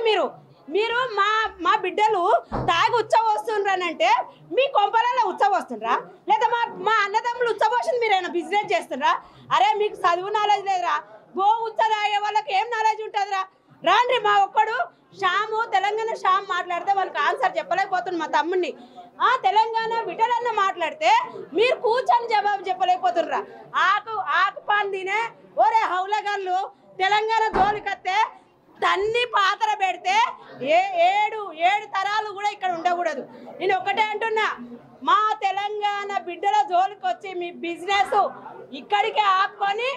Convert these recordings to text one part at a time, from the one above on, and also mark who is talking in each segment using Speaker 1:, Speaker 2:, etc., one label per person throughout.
Speaker 1: మీరు మీరు మా మా బిడ్డలు తాగి ఉచ్చబోస్తుండ్రనంటే మీ కొంపలలో ఉచ్చబోస్తుండ్రా లేదా మా అన్నదమ్ములు ఉచ్చబోసింది మీరు ఏమైనా బిజినెస్ చేస్తుండ్రా? అరే మీకు చదువు నాలెడ్జ్ లేదురా, గో ఉచ్చ తాగే వాళ్ళకి ఏం నాలెడ్జ్ ఉంటుందిరా? రాండ్రి మా ఒక్కడు శ్యాము తెలంగాణ శ్యామ్ మాట్లాడితే వాళ్ళకి ఆన్సర్ చెప్పలేకపోతుంది మా తమ్ముడిని. తెలంగాణ విటలన్న మాట్లాడితే మీరు కూర్చొని జవాబు చెప్పలేకపోతుండ్రా? ఆకు పందినే ఒరే హౌలగాళ్ళు తెలంగాణ జోలికత్తే తన్ని పాత్ర పెడితే ఏడు తరాలు కూడా ఇక్కడ ఉండకూడదు. నేను ఒకటే అంటున్నా, మా తెలంగాణ బిడ్డల జోలికి వచ్చి మీ బిజినెస్ ఇక్కడికే ఆపుకొని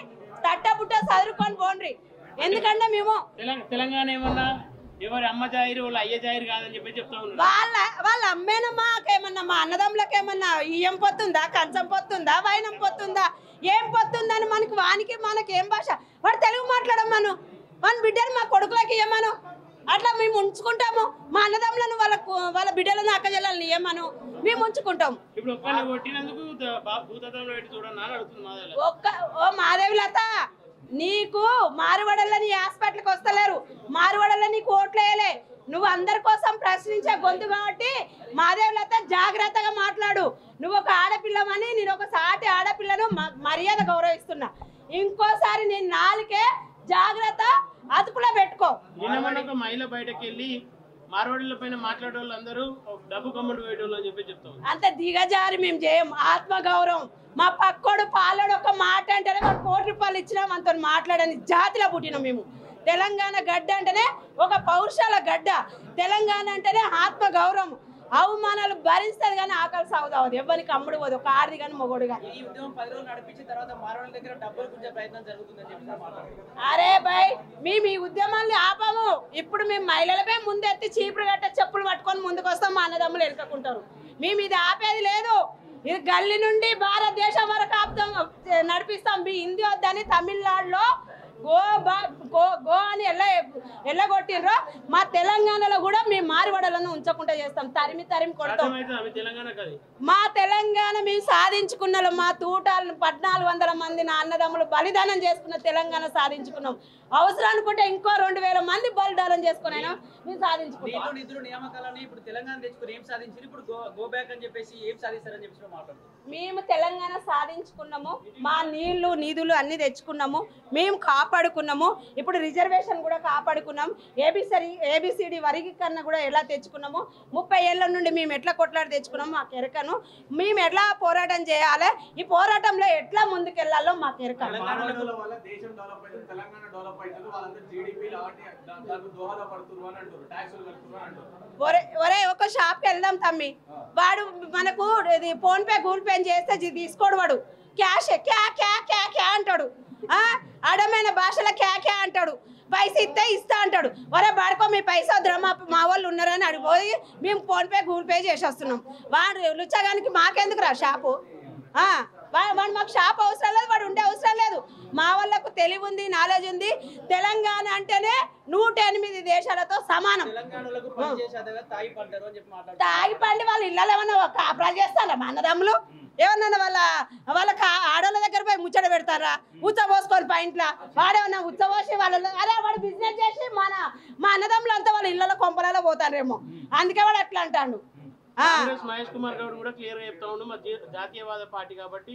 Speaker 1: తట్టబుట్ట చదువుకొని పోండ్రి. ఎందుకంటే మేము
Speaker 2: తెలంగాణ ఏమన్నా ఎవరి అమ్మ జాయిరు వాళ్ళ అయ్య జాయిరు కాదని చెప్పి చెప్తా ఉన్నారు.
Speaker 1: వాళ్ళ అమ్మేనా మాకేమన్నా మా అన్నదమ్ములకేమన్నా ఇయ్యం పొత్తుందా, కంచం పొత్తుందా, వైనం పొత్తుందా, ఏం పొత్తుందని మనకి ఏం భాష? వాడు తెలుగు మాట్లాడమ్మను, మన బిడ్డలు మా కొడుకులకి ఇయ్యమను. అట్లా మేము ఉంచుకుంటాము. మా అన్నదమ్ములను వాళ్ళ బిడ్డలను అక్కజల్లని ఇయ్యమను, మేము ఉంచుకుంటాం. మాధవి లత, నీకు మారువడలని హాస్పిటల్కి వస్తలేరు, మారువడలని నీకు ఓట్లు వేయలే. నువ్వు అందరి కోసం ప్రశ్నించే గొంతు కాబట్టి మాధవి లత జాగ్రత్తగా మాట్లాడు. నువ్వు ఒక ఆడపిల్లమని నేను ఒక సాటి ఆడపిల్లను మర్యాద గౌరవిస్తున్నా. ఇంకోసారి నేను నాలుకే జాగ్రత్త అదుపులో పెట్టుకో.
Speaker 2: మహిళ బయటకు వెళ్ళి మార్వాడీల పైన మాట్లాడే వాళ్ళందరూ డబ్బు కమ్ముడు వేయడం అని చెప్పి చెప్తాం.
Speaker 1: అంత దిగజారి మేము చేయం. ఆత్మగౌరవం. మా పక్కోడు పాలోడు ఒక మాట అంటేనే వాడు ₹1 ఇచ్చినా మనతో మాట్లాడని జాతిలో పుట్టినాం మేము. తెలంగాణ గడ్డ అంటేనే ఒక పౌరుషాల గడ్డ. తెలంగాణ అంటేనే ఆత్మగౌరవం. అవమానాలు భరిస్తుంది కానీ ఆకలి సాగుతావదు. ఎవరికి అమ్ముడు పోదు, ఒక ఆడది కానీ మొగోడు కానీ. అరే భయ్, మేము ఈ ఉద్యమాన్ని ఆపము. ఇప్పుడు మేము మహిళలపై ముందెత్తి చీపురు గట్ట చెప్పులు పట్టుకొని ముందుకు వస్తాం. మా అన్నదమ్ములు వెనుకుంటారు. మేము ఇది ఆపేది లేదు. ఇది గల్లీ నుండి భారతదేశం వరకు ఆపుతాం, నడిపిస్తాం. మీ హిందీ వద్దని తమిళనాడులో గో అని ఎల్లగొట్టిర్రో మా తెలంగాణలో కూడా మేము మారువడలను ఉంచకుండా చేస్తాం. తరిమి కొడతాం. మా తెలంగాణ మేము సాధించుకున్నాం. మా తూటాలను 1400 మంది నా అన్నదమ్ములు బలిదానం చేసుకున్న తెలంగాణ సాధించుకున్నాం. అవసరం అనుకుంటే ఇంకో 2000 మంది బలిదానం చేసుకున్నాను మేము సాధించుకున్నాం. మేము తెలంగాణ సాధించుకున్నాము. మా నీళ్లు నిధులు అన్ని తెచ్చుకున్నాము, మేము కాపాడుకున్నాము. ఇప్పుడు రిజర్వేషన్ కూడా కాపాడుకున్నాం. ఏబిసిడి వర్గీకరణ కూడా ఎలా తెచ్చుకున్నాము. 30 ఏళ్ల నుండి మేము ఎట్లా కొట్లాడి తెచ్చుకున్నాము మాకు ఎరకను. మేము ఎట్లా పోరాటం చేయాలి, ఈ పోరాటంలో ఎట్లా ముందుకెళ్లాలో మాకు ఎరక. ఒరే ఒక షాప్కి వెళ్దాం తమ్మి, వాడు మనకు ఫోన్ పే గూగుల్ పే చేస్తే తీసుకోడు. వాడు క్యాష్ క్యా అంటాడు. అడమైన భాషలో క్యా అంటాడు. పైసా ఇస్తే ఇస్తా అంటాడు. ఒరే బాడుకో మీ పైసా వద్దురా, మా వాళ్ళు ఉన్నారని అడిగిపోయి మేము ఫోన్ పే గూగుల్ పే చేసి వస్తున్నాం. వాడు లుచ్చగానికి మాకెందుకు రా షాపు? వాడు మాకు షాప్ అవసరం లేదు, వాడు ఉండే అవసరం లేదు. మా వాళ్ళకు తెలివి ఉంది, నాలెడ్జ్ ఉంది. తెలంగాణ అంటేనే 108 దేశాలతో సమానం. తాగి పండి వాళ్ళ ఇళ్ళలో ఏమన్నా కాపురాలు చేస్తారా మా అన్నదమ్ములు? ఏమన్నా వాళ్ళ ఆడవాళ్ళ దగ్గర పోయి ముచ్చట పెడతారా? ఉచ్చబోసుకొని పాయింట్లా వాడేమన్నా ఉచ్చబోసి వాళ్ళ అరే వాడు బిజినెస్ చేసి మా అన్నదమ్ములు అంతా వాళ్ళ ఇళ్ళలో కొంపలలో పోతారేమో, అందుకే వాడు అట్లా అంటాడు.
Speaker 2: మహేష్ కుమార్ గౌడ్ కూడా క్లియర్ గా చెప్తా ఉండు, మా జాతీయవాద పార్టీ కాబట్టి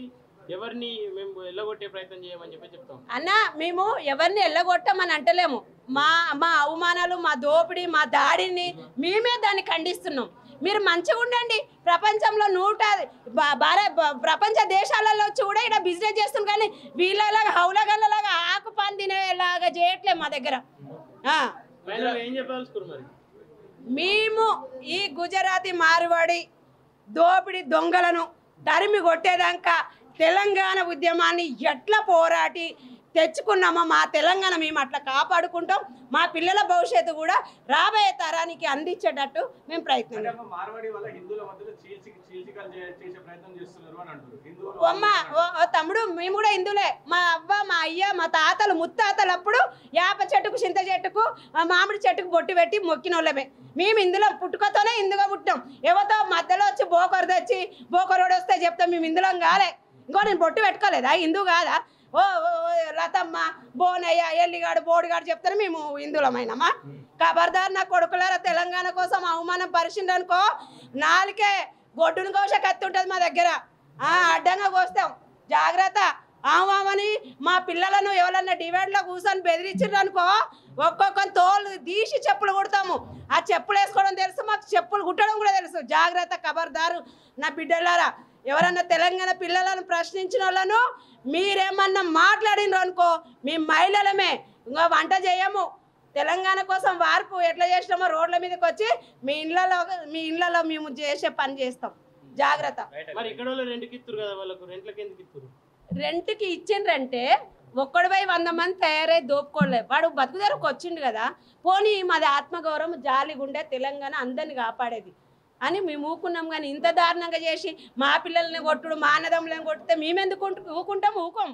Speaker 2: ఎవరిని మేము ఎల్లగొట్టే ప్రయత్నం చేయమని చెప్పి చెప్తాం.
Speaker 1: అన్న మేము ఎవరిని ఎల్లగొట్టమని అంటలేము. మా అవమానాలు, మా దోపిడీ, మా దాడిని మేమే దాన్ని ఖండిస్తున్నాం. మీరు మంచిగా ఉండండి. ప్రపంచంలో ప్రపంచ దేశాలలో వచ్చి కూడా ఇక్కడ బిజినెస్ చేస్తున్నాం, కానీ వీళ్ళలాగా హౌలగల్లలాగా ఆకు పందినేలాగా చేయట్లేదు మా దగ్గర.
Speaker 2: ఏం చెప్పాల్సుకున్నారు మరి?
Speaker 1: మేము ఈ గుజరాతీ మార్వాడి దోపిడి దొంగలను తరిమి కొట్టేదాకా తెలంగాణ ఉద్యమాన్ని ఎట్లా పోరాటి తెచ్చుకున్నామో మా తెలంగాణ మేము అట్లా కాపాడుకుంటాం. మా పిల్లల భవిష్యత్తు కూడా రాబోయే తరానికి అందించేటట్టు మేము ప్రయత్నిస్తాం. తమ్ముడు మేము కూడా హిందువులే. మా అవ్వ, మా అయ్య, మా తాతలు ముత్తాతలు అప్పుడు యాప చెట్టుకు, చింత చెట్టుకు, మామిడి చెట్టుకు బొట్టు పెట్టి మొక్కిన వాళ్ళమే. మేము ఇందులో పుట్టుకతోనే ఇందుగా పుట్టాం. ఎవరితో మధ్యలో వచ్చి బోకరు తెచ్చి బోకరోడు వస్తే చెప్తాం మేము ఇందులో కాలే. ఇంకో నేను బొట్టు పెట్టుకోలేదా? హిందువు కాదా? ఓ లతమ్మ, బోనయ్య, ఎల్లిగాడు, బోడిగాడు చెప్తారు మేము హిందువులమైనమా? ఖబర్దార్ నా కొడుకులారా, తెలంగాణ కోసం అవమానం పరిచిందనుకో నాలుకే గొడ్డును కోస కత్తి ఉంటుంది మా దగ్గర, అడ్డంగా కోస్తాం, జాగ్రత్త. ఆమని మా పిల్లలను ఎవరన్నా డివైడ్లో కూర్చొని బెదిరించారు అనుకో ఒక్కొక్కరి తోలు తీసి చెప్పులు కుడతాము. ఆ చెప్పులు వేసుకోవడం తెలుసు, మాకు చెప్పులు కుట్టడం కూడా తెలుసు. జాగ్రత్త, ఖబర్దారు నా బిడ్డలారా. ఎవరన్నా తెలంగాణ పిల్లలను ప్రశ్నించిన వాళ్ళను మీరేమన్నా మాట్లాడినరు అనుకో మీ మహిళలమే ఇంకా వంట చేయము. తెలంగాణ కోసం వార్పు ఎట్లా చేసినామో రోడ్ల మీదకి వచ్చి మీ ఇళ్ళలో మేము చేసే పని చేస్తాం. జాగ్రత్త.
Speaker 2: మరి ఇక్కడ రెంట్కి ఇస్తారు కదా, వాళ్ళకు రెంట్లకి ఎందుకు ఇస్తారు?
Speaker 1: రెంట్కి ఇచ్చిండ్రంటే ఒక్కడిపై 100 మంది తయారై దోపుకోలేదు. వాడు బతుకుదారుకు వచ్చిండు కదా, పోనీ మాది ఆత్మగౌరవం, జాలిగుండే తెలంగాణ అందరిని కాపాడేది అని మేము ఊకున్నాం. కానీ ఇంత దారుణంగా చేసి మా పిల్లల్ని కొట్టుడు, మా అన్నదమ్ములను కొట్టితే మేమెందుకు ఊకుంటాం? ఊకోం.